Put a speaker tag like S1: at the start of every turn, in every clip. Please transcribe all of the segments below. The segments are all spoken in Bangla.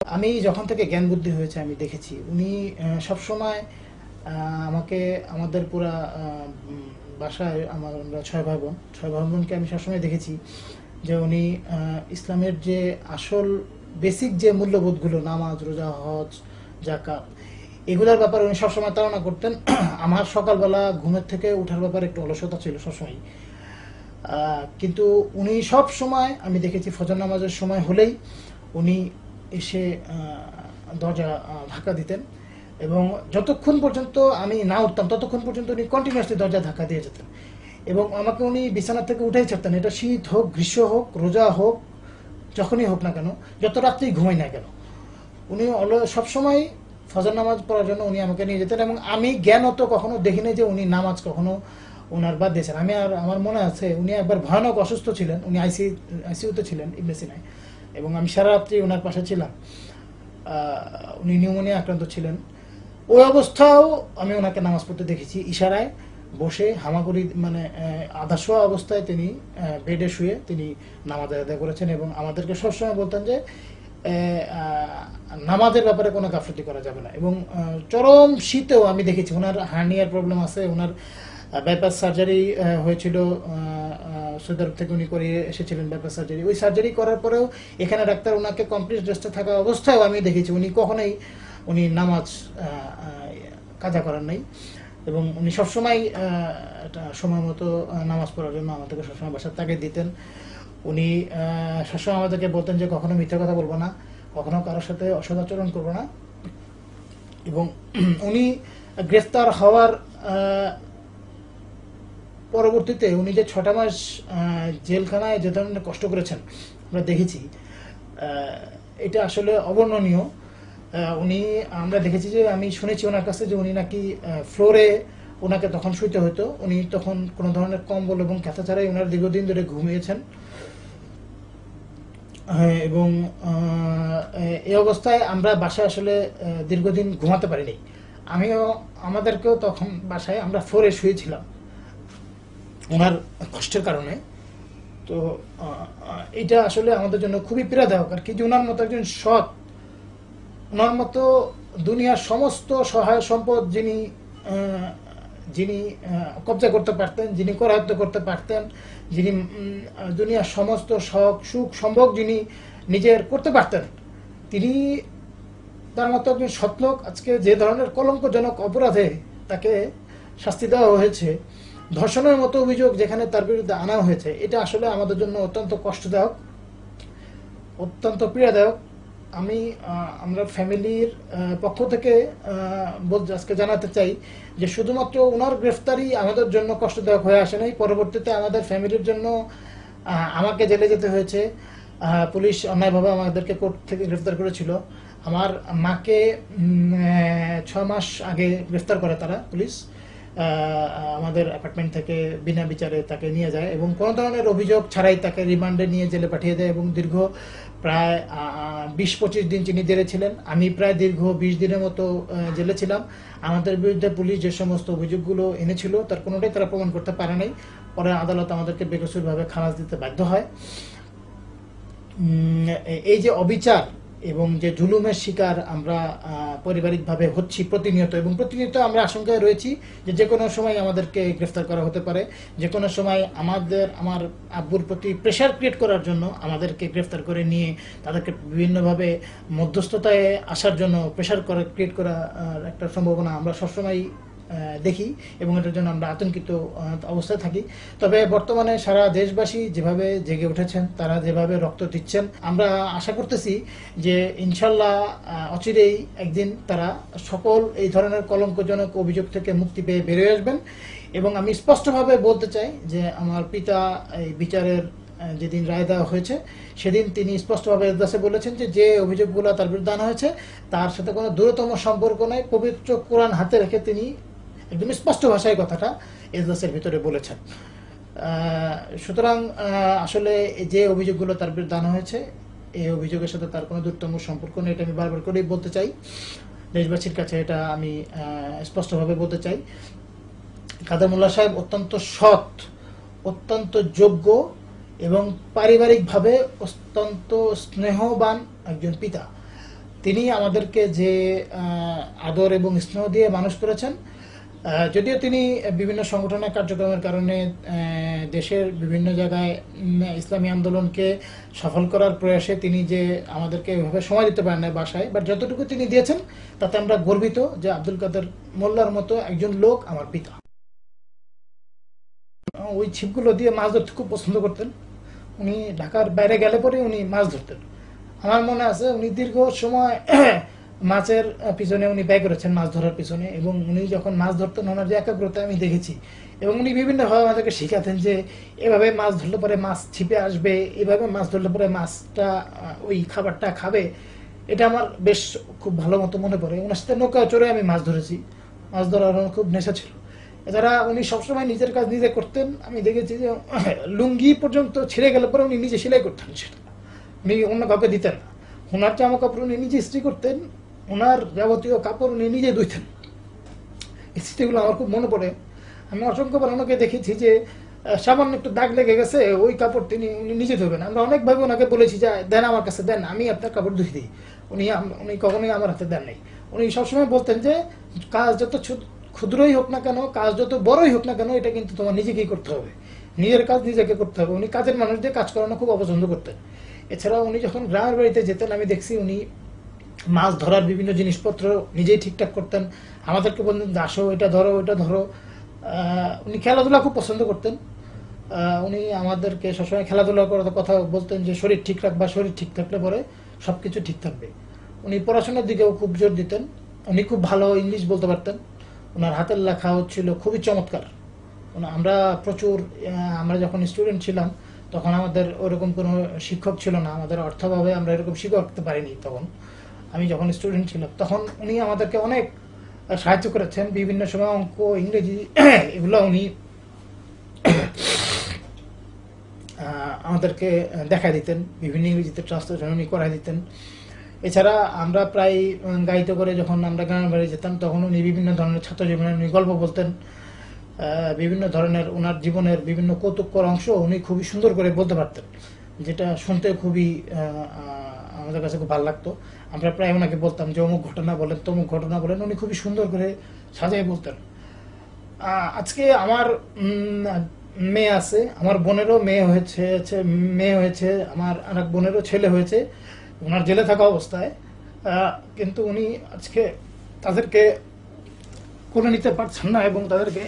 S1: আমি যখন থেকে জ্ঞান বুদ্ধি হয়েছে আমি দেখেছি উনি সবসময় আমাকে আমাদের পুরা বাসায় আমরা ছয় ভাই বোনকে আমি সবসময় দেখেছি যে উনি ইসলামের যে আসল বেসিক যে মূল্যবোধগুলো নামাজ রোজা হজ জাকাত এগুলোর ব্যাপারে উনি সবসময় তাড়না করতেন। আমার সকালবেলা ঘুমের থেকে উঠার ব্যাপারে একটু অলসতা ছিল সবসময়, কিন্তু উনি সব সময় আমি দেখেছি ফজর নামাজের সময় হলেই উনি এসে দরজা ধাক্কা দিতেন এবং যতক্ষণ পর্যন্ত আমি না উঠতাম ততক্ষণ পর্যন্ত উনি কন্টিনিউয়াসলি দরজা ধাক্কা দিয়ে যেতেন এবং আমাকে উনি বিছানা থেকে উঠেই ছাড়তেন, এটা শীত হোক গ্রীষ্ম হোক রোজা হোক যখনই হোক না কেন, যত রাত্রেই ঘুমাই না কেন উনি সবসময় ফজর নামাজ পড়ার জন্য উনি আমাকে নিয়ে যেতেন। এবং আমি জ্ঞানত কখনো দেখিনি যে উনি নামাজ কখনো ওনার বাদ দিয়েছেন। আমার মনে আছে উনি একবার ভয়ানক অসুস্থ ছিলেন, উনি আইসিইউতে ছিলেন ইবনে সিনায়, এবং আমি সারা রাত্রি ওনার পাশে ছিলাম। উনি নিউমোনিয়া আক্রান্ত ছিলেন। ওই অবস্থাও আমি ওনাকে নামাজ পড়তে দেখেছি, ইশারায় বসে হামাগুড়ি মানে আধা শোয়া অবস্থায় তিনি বেডে শুয়ে তিনি নামাজ আদায় করেছেন এবং আমাদেরকে সবসময় বলতেন যে নামাজের ব্যাপারে কোনো গাফলতি করা যাবে না। এবং চরম শীতেও আমি দেখেছি ওনার হার্নিয়ার প্রবলেম আছে, ওনার বাইপাস সার্জারি হয়েছিল, সৌদি আরব থেকে উনি করে এসেছিলেন বাইপাস সার্জারি। ওই সার্জারি করার পরেও এখানে ডাক্তার ওনাকে কমপ্লিট রেস্টে থাকা অবস্থায়ও আমি দেখেছি উনি কখনোই নামাজ কাজা করার নাই এবং উনি সবসময় সময় মতো নামাজ পড়ার জন্য আমাদেরকে সবসময় বাসার তাগিদ দিতেন। উনি সবসময় আমাদেরকে বলতেন যে কখনো মিথ্যা কথা বলবো না, কখনো কারোর সাথে অসদাচরণ করবো না। এবং উনি গ্রেফতার হওয়ার পরবর্তীতে উনি যে 6টা মাস জেলখানায় যে ধরনের কষ্ট করেছেন আমরা দেখেছি, এটা আসলে অবর্ণনীয়। আমরা দেখেছি যে আমি শুনেছি ওনার কাছে যে উনি নাকি ফ্লোরে ওনাকে তখন শুইতে হতো, উনি তখন কোনো ধরনের কম্বল এবং কাঁথা ছাড়াই ওনার দীর্ঘদিন ধরে ঘুমিয়েছেন। এবং এই অবস্থায় আমরা বাসায় আসলে দীর্ঘদিন ঘুমাতে পারিনি। আমাদেরকেও তখন বাসায় আমরা ফ্লোরে শুয়েছিলাম ওনার কষ্টের কারণে। তো এটা আসলে আমাদের জন্য খুবই পীড়াদায়ক আর কি, যে ওনার মতো একজন সৎ, ওনার মতো দুনিয়ার সমস্ত সহায় সম্পদ যিনি কবজা করতে পারতেন, যিনি করায়ত্ত করতে পারতেন, যিনি দুনিয়ার সমস্ত শখ সুখ সম্ভোগ যিনি নিজের করতে পারতেন, তিনি তার মতো একজন সৎলোক আজকে যে ধরনের কলঙ্কজনক অপরাধে তাকে শাস্তি দেওয়া হয়েছে, ধর্ষণের মতো অভিযোগ যেখানে তার বিরুদ্ধে আনা হয়েছে, এটা আসলে আমাদের জন্য অত্যন্ত কষ্টদায়ক, অত্যন্ত পীড়াদায়ক। আমরা ফ্যামিলির পক্ষ থেকে আজকে জানাতে চাই যে শুধুমাত্র ওনার গ্রেফতারি আমাদের জন্য কষ্টদায়ক হয়ে আসে নাই, পরবর্তীতে আমাদের ফ্যামিলির জন্য আমাকে জেলে যেতে হয়েছে। পুলিশ অন্যায়ভাবে আমাদেরকে কোর্ট থেকে গ্রেফতার করেছিল। আমার মাকে 6 মাস আগে গ্রেফতার করে তারা পুলিশ, আমাদের অ্যাপার্টমেন্ট থেকে বিনা বিচারে তাকে নিয়ে যায় এবং কোনো ধরনের অভিযোগ ছাড়াই তাকে রিমান্ডে নিয়ে জেলে পাঠিয়ে দেয় এবং দীর্ঘ প্রায় 20-25 দিন তিনি জেলে ছিলেন। আমি প্রায় দীর্ঘ 20 দিনের মতো জেলে ছিলাম। আমাদের বিরুদ্ধে পুলিশ যে সমস্ত অভিযোগগুলো এনেছিল তার কোনোটাই তারা প্রমাণ করতে পারে নাই। পরে আদালত আমাদেরকে বেকসুরভাবে খালাস দিতে বাধ্য হয়। এই যে অবিচার এবং যে জুলুমের শিকার আমরা পারিবারিকভাবে হচ্ছি প্রতিনিয়ত, এবং প্রতিনিয়ত আমরা আশঙ্কায় রয়েছি যে কোনো সময় আমাদেরকে গ্রেফতার করা হতে পারে, যে কোনো সময় আমার আব্বুর প্রতি প্রেশার ক্রিয়েট করার জন্য আমাদেরকে গ্রেফতার করে নিয়ে তাদেরকে বিভিন্নভাবে মধ্যস্থতায় আসার জন্য প্রেশার ক্রিয়েট করার একটা সম্ভাবনা আমরা সবসময় দেখি এবং এটার জন্য আমরা আতঙ্কিত অবস্থায় থাকি। তবে বর্তমানে সারা দেশবাসী যেভাবে জেগে উঠেছেন, তারা যেভাবে রক্ত দিচ্ছেন, আমরা আশা করতেছি যে ইনশাল্লাহ অচিরেই একদিন তারা সকল এই ধরনের কলঙ্কজনক অভিযোগ থেকে মুক্তি পেয়ে বেরিয়ে আসবেন। এবং আমি স্পষ্টভাবে বলতে চাই যে আমার পিতা এই বিচারের যেদিন রায় দেওয়া হয়েছে সেদিন তিনি স্পষ্টভাবে এজলাসে বলেছেন যে অভিযোগগুলো তার বিরুদ্ধে আনা হয়েছে তার সাথে কোনো দূরতম সম্পর্ক নাই, পবিত্র কোরআন হাতে রেখে তিনি একদম স্পষ্ট ভাষায় কথাটা এজলাসের ভিতরে বলেছেন। সুতরাং আসলে যে অভিযোগগুলো তার বিরুদ্ধে আনা হয়েছে এই অভিযোগের সাথে তার কোনো দূরতম সম্পর্ক নেই, এটা আমি বারবার করেই বলতে চাই, দেশবাসীর কাছে এটা আমি স্পষ্টভাবে বলতে চাই। কাদের মোল্লা সাহেব অত্যন্ত সৎ, অত্যন্ত যোগ্য এবং পারিবারিকভাবে অত্যন্ত স্নেহবান একজন পিতা। তিনি আমাদেরকে যে আদর এবং স্নেহ দিয়ে মানুষ করেছেন, যদিও তিনি বিভিন্ন সংগঠনের কার্যক্রমের কারণে দেশের বিভিন্ন জায়গায় ইসলামী আন্দোলনকে সফল করার প্রয়াসে তিনি যে আমাদেরকে এভাবে সময় দিতে পারেন না বাসায়, বাট যতটুকু তিনি দিয়েছেন তাতে আমরা গর্বিত যে আব্দুল কাদের মোল্লার মতো একজন লোক আমার পিতা। ওই ছিপগুলো দিয়ে মাছ ধরতে খুব পছন্দ করতেন। উনি ঢাকার বাইরে গেলে পরে উনি মাছ ধরতেন। আমার মনে আছে উনি দীর্ঘ সময় মাছের পিছনে উনি ব্যয় করেছেন, মাছ ধরার পিছনে। এবং উনি যখন মাছ ধরতেন ওনার যে একাগ্রতা আমি দেখেছি, এবং উনি বিভিন্নভাবে আমাদেরকে শিখাতেন যে এভাবে মাছ ধরলে পরে মাছ ছিপে আসবে, এভাবে মাছ ধরলে পরে মাছটা ওই খাবারটা খাবে। এটা আমার বেশ খুব ভালো মতো মনে পড়ে। ওনার সাথে নৌকা চড়ে আমি মাছ ধরেছি, মাছ ধরার আমার খুব নেশা ছিল। এছাড়া উনি সবসময় নিজের কাজ নিজে করতেন। আমি দেখেছি যে লুঙ্গি পর্যন্ত ছিঁড়ে গেলে পরে উনি নিজে সেলাই করতেন, সেটা উনি অন্য কাউকে দিতেন না। ওনার জামা কাপড় উনি নিজে ইস্ত্রি করতেন, ওনার যাবতীয় কাপড় উনি নিজে ধুইতেন। এই স্মৃতিগুলো আমার খুব মনে পড়ে। আমি অসংখ্যবার ওনাকে দেখেছি যে সামান্য একটু দাগ লেগে গেছে, ওই কাপড় উনি নিজে ধুবেন। আমরা অনেকভাবে ওনাকে বলেছি যে দেন আমার কাছে দেন, আমি আপনার কাপড় ধুই দিই। উনি কখনোই আমার হাতে দেন নাই। উনি সবসময় বলতেন যে কাজ যত ক্ষুদ্রই হোক না কেন, কাজ যত বড়ই হোক না কেন, এটা কিন্তু তোমার নিজেকেই করতে হবে, নিজের কাজ নিজেকে করতে হবে। উনি কাজের মানুষ দিয়ে কাজ করানো খুব অপছন্দ করতেন। এছাড়াও উনি যখন গ্রামের বাড়িতে যেতেন আমি দেখছি উনি মাছ ধরার বিভিন্ন জিনিসপত্র নিজেই ঠিকঠাক করতেন। আমাদেরকে বলতেন যে আসো এটা ধরো ওইটা ধরো। উনি খেলাধুলা খুব পছন্দ করতেন। উনি আমাদেরকে সবসময় খেলাধুলা করার কথা বলতেন যে শরীর ঠিক রাখবা, শরীর ঠিক থাকলে পরে সবকিছু ঠিক থাকবে। উনি পড়াশোনার দিকেও খুব জোর দিতেন। উনি খুব ভালো ইংলিশ বলতে পারতেন। ওনার হাতের লেখা হচ্ছিল খুবই চমৎকার। আমরা যখন স্টুডেন্ট ছিলাম তখন আমাদের ওরকম কোনো শিক্ষক ছিল না, আমাদের অর্থভাবে আমরা এরকম শিক্ষক রাখতে পারিনি তখন। আমি যখন স্টুডেন্ট ছিলাম তখন উনি আমাদেরকে অনেক সাহায্য করেছেন। বিভিন্ন সময় অঙ্ক, ইংরেজি এগুলো উনি আমাদেরকে দেখা দিতেন, বিভিন্ন ইংরেজিতে ট্রান্সলেশন উনি করাই দিতেন। এছাড়া আমরা প্রায় গাড়িতে করে যখন আমরা গ্রামের বাড়ি যেতাম তখন উনি বিভিন্ন ধরনের ছাত্র জীবনের উনি গল্প বলতেন। বিভিন্ন ধরনের ওনার জীবনের বিভিন্ন কৌতুককর অংশ উনি খুবই সুন্দর করে বলতে পারতেন, যেটা শুনতে খুবই আমাদের কাছে খুব ভালো লাগতো। আমরা প্রায় ওনাকে বলতাম যে অমুক ঘটনা বলেন, তমুক ঘটনা বলেন। উনি খুবই সুন্দর করে সাজিয়ে বলতেন। আজকে আমার মেয়ে আছে, আমার বোনেরও মেয়ে হয়েছে, আমার আর এক বোনেরও ছেলে হয়েছে ওনার জেলে থাকা অবস্থায়। কিন্তু উনি আজকে তাদেরকে কোলে নিতে পারছেন না এবং তাদেরকে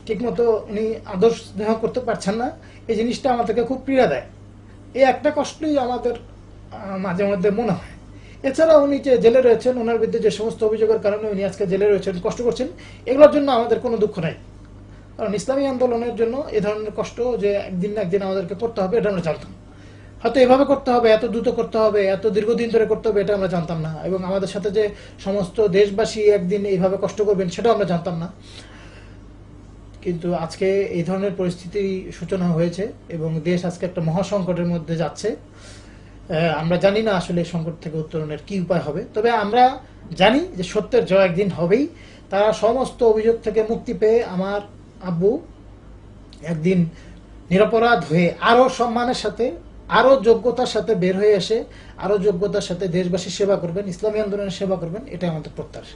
S1: ঠিকমতো উনি আদর স্নেহ করতে পারছেন না। এই জিনিসটা আমাদেরকে খুব পীড়া দেয়। এই একটা কষ্টই আমাদের মাঝে মধ্যে মনে হয়। এছাড়া উনি যে জেলে রয়েছেন, ওনার বিরুদ্ধে যে সমস্ত অভিযোগের কারণে উনি আজকে জেলে রয়েছেন, কষ্ট করছেন, এগুলোর জন্য আমাদের কোনো দুঃখ নাই। কারণ ইসলামী আন্দোলনের জন্য এ ধরনের কষ্ট যে একদিন না একদিন আমাদেরকে করতে হবে এটা আমরা জানতাম। হয়তো এভাবে করতে হবে, এত দ্রুত করতে হবে, এত দীর্ঘদিন ধরে করতে হবে, এটা আমরা জানতাম না। এবং আমাদের সাথে যে সমস্ত দেশবাসী একদিন এইভাবে কষ্ট করবেন সেটাও আমরা জানতাম না। কিন্তু আজকে এই ধরনের পরিস্থিতির সূচনা হয়েছে এবং দেশ আজকে একটা মহাসংকটের মধ্যে যাচ্ছে। আমরা জানি না আসলে এই সংকট থেকে উত্তরণের কি উপায় হবে, তবে আমরা জানি যে সত্যের জয় একদিন হবেই। তারা সমস্ত অভিযোগ থেকে মুক্তি পেয়ে আমার আব্বু একদিন নিরপরাধ হয়ে আরো সম্মানের সাথে, আরো যোগ্যতার সাথে বের হয়ে এসে আরো যোগ্যতার সাথে দেশবাসীর সেবা করবেন, ইসলামী আন্দোলনের সেবা করবেন, এটাই আমাদের প্রত্যাশা।